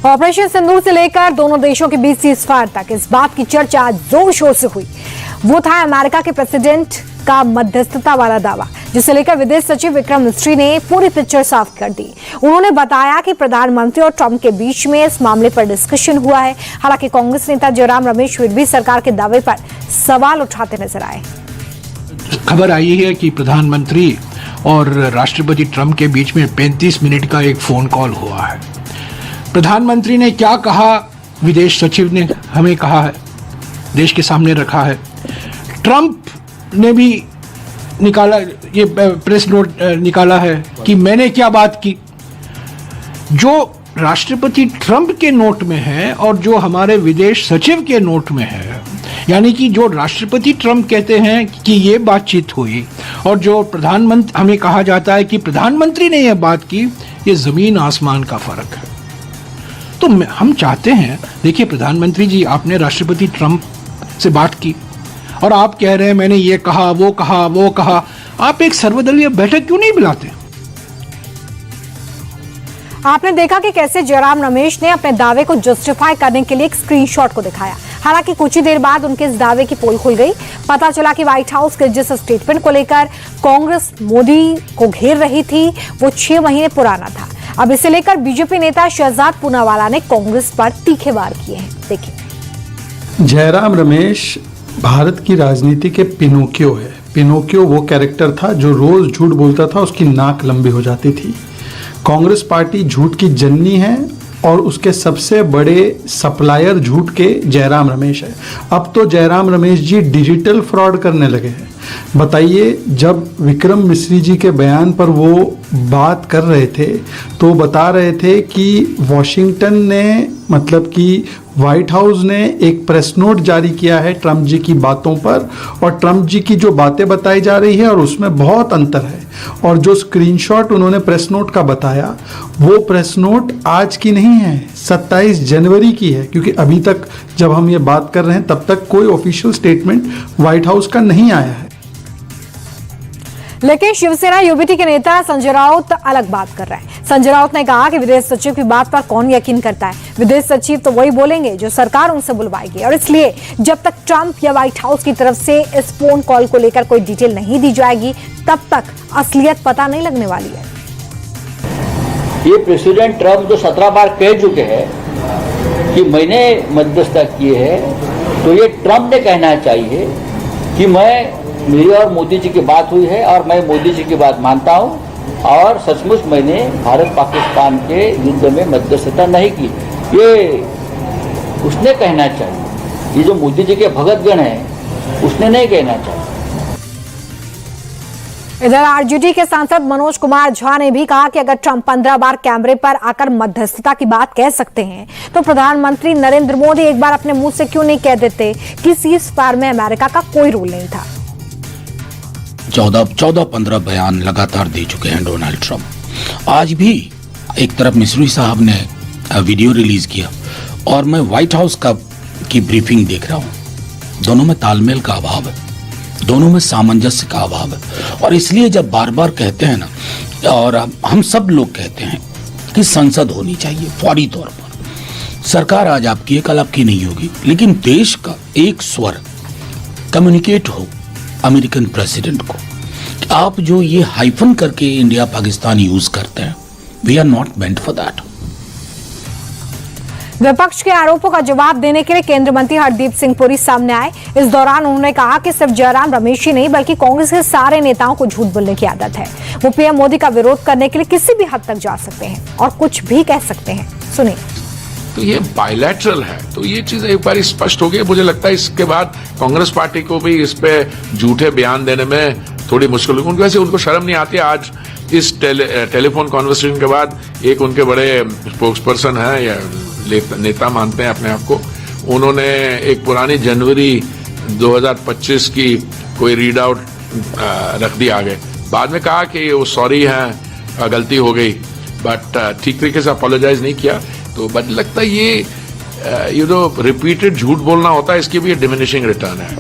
Operation सिंदूर से लेकर दोनों देशों के बीच सीज़फायर तक इस बात की चर्चा जोर शोर से हुई। वो था अमेरिका के प्रेसिडेंट का मध्यस्थता वाला दावा, जिसे लेकर विदेश सचिव विक्रम मिस्री ने पूरी पिक्चर साफ कर दी। उन्होंने बताया कि प्रधानमंत्री और ट्रंप के बीच में इस मामले पर डिस्कशन हुआ है। हालांकि कांग्रेस नेता जयराम रमेश फिर भी सरकार के दावे पर सवाल उठाते नजर आए। खबर आई है कि प्रधानमंत्री और राष्ट्रपति ट्रंप के बीच में 35 मिनट का एक फोन कॉल हुआ है। प्रधानमंत्री ने क्या कहा, विदेश सचिव ने हमें कहा है, देश के सामने रखा है। ट्रंप ने भी निकाला, ये प्रेस नोट निकाला है कि मैंने क्या बात की। जो राष्ट्रपति ट्रंप के नोट में है और जो हमारे विदेश सचिव के नोट में है, यानी कि जो राष्ट्रपति ट्रंप कहते हैं कि ये बातचीत हुई और जो प्रधानमंत्री हमें कहा जाता है कि प्रधानमंत्री ने यह बात की, ये जमीन आसमान का फर्क है। तो हम चाहते हैं, देखिए प्रधानमंत्री जी, आपने राष्ट्रपति ट्रंप से बात की और आप कह रहे हैं मैंने ये कहा, वो कहा, वो कहा। आप एक सर्वदलीय बैठक क्यों नहीं बुलाते? आपने देखा कि कैसे जयराम रमेश ने अपने दावे को जस्टिफाई करने के लिए एक स्क्रीनशॉट को दिखाया। हालांकि कुछ ही देर बाद उनके इस दावे की पोल खुल गई। पता चला कि व्हाइट हाउस के जिस स्टेटमेंट को लेकर कांग्रेस मोदी को घेर रही थी, वो 6 महीने पुराना था। अब इसे लेकर बीजेपी नेता शहजाद पूनावाला ने कांग्रेस पर तीखे वार किए हैं। देखिए, जयराम रमेश भारत की राजनीति के पिनोकियो है। पिनोकियो वो कैरेक्टर था जो रोज झूठ बोलता था, उसकी नाक लंबी हो जाती थी। कांग्रेस पार्टी झूठ की जननी है और उसके सबसे बड़े सप्लायर झूठ के जयराम रमेश है। अब तो जयराम रमेश जी डिजिटल फ्रॉड करने लगे हैं। बताइए, जब विक्रम मिश्री जी के बयान पर वो बात कर रहे थे तो बता रहे थे कि वॉशिंगटन ने, मतलब कि व्हाइट हाउस ने एक प्रेस नोट जारी किया है ट्रंप जी की बातों पर, और ट्रंप जी की जो बातें बताई जा रही है और उसमें बहुत अंतर है। और जो स्क्रीनशॉट उन्होंने प्रेस नोट का बताया, वो प्रेस नोट आज की नहीं है, 27 जनवरी की है। क्योंकि अभी तक जब हम ये बात कर रहे हैं तब तक कोई ऑफिशियल स्टेटमेंट व्हाइट हाउस का नहीं आया है। लेकिन शिवसेना यूबीटी के नेता संजय राउत अलग बात कर रहे हैं। संजय राउत ने कहा कि विदेश सचिव की बात पर कौन यकीन करता है। विदेश सचिव तो वही बोलेंगे जो सरकार उनसे बुलवाएगी, और इसलिए जब तक ट्रंप या व्हाइट हाउस की तरफ से इस फोन कॉल को लेकर कोई डिटेल नहीं दी जाएगी, तब तक असलियत पता नहीं लगने वाली है। ये प्रेसिडेंट ट्रंप जो 17 बार कह चुके हैं कि मैंने मध्यस्थता किए है, तो ये ट्रंप ने कहना चाहिए कि मेरी और मोदी जी की बात हुई है और मैं मोदी जी की बात मानता हूं और सचमुच मैंने भारत पाकिस्तान के युद्ध में मध्यस्थता नहीं की। ये उसने कहना चाहिए। ये जो मोदी जी के भगतगण हैं, उसने नहीं कहना चाहिए। इधर आरजेडी के सांसद मनोज कुमार झा ने भी कहा कि अगर ट्रंप 15 बार कैमरे पर आकर मध्यस्थता की बात कह सकते हैं, तो प्रधानमंत्री नरेंद्र मोदी एक बार अपने मुंह से क्यों नहीं कह देते कि सीज़फायर में अमेरिका का कोई रोल नहीं था। 14-15 बयान लगातार दे चुके हैं डोनाल्ड ट्रंप। आज भी एक तरफ मिस्री साहब ने वीडियो रिलीज किया और मैं व्हाइट हाउस की ब्रीफिंग देख रहा हूं। दोनों में तालमेल का अभाव है, दोनों में सामंजस्य का अभाव है। और इसलिए जब बार बार कहते हैं ना, और हम सब लोग कहते हैं कि संसद होनी चाहिए फौरी तौर पर। सरकार आज आपकी है, कल आपकी नहीं होगी, लेकिन देश का एक स्वर कम्युनिकेट हो अमेरिकन प्रेसिडेंट को। आप जो ये हाइफन करके इंडिया पाकिस्तान यूज करते हैं, we are not meant for that. विपक्ष के आरोपों का जवाब देने के लिए केंद्रीय मंत्री हरदीप सिंह पुरी सामने आए। इस दौरान उन्होंने कहा कि सिर्फ जयराम रमेश ही नहीं, बल्कि कांग्रेस के सारे नेताओं को झूठ बोलने की आदत है। वो पीएम मोदी का विरोध करने के लिए किसी भी हद तक जा सकते हैं और कुछ भी कह सकते हैं। सुनिए। तो ये बायलैटरल है, तो ये चीज एक बार स्पष्ट हो गई। मुझे लगता है इसके बाद कांग्रेस पार्टी को भी इस पे झूठे बयान देने में थोड़ी मुश्किल होगी। उनको वैसे उनको शर्म नहीं आती। आज इस टेलीफोन कॉन्वर्सेशन के बाद एक उनके बड़े स्पोक्स पर्सन है या नेता मानते हैं अपने आप को, उन्होंने एक पुरानी जनवरी 2025 की कोई रीड आउट रख दी आगे। बाद में कहा कि वो सॉरी है, गलती हो गई, बट ठीक तरीके से अपोलोजाइज नहीं किया। तो बट लगता है ये रिपीटेड झूठ बोलना होता है, इसकी भी डिमिनिशिंग रिटर्न है।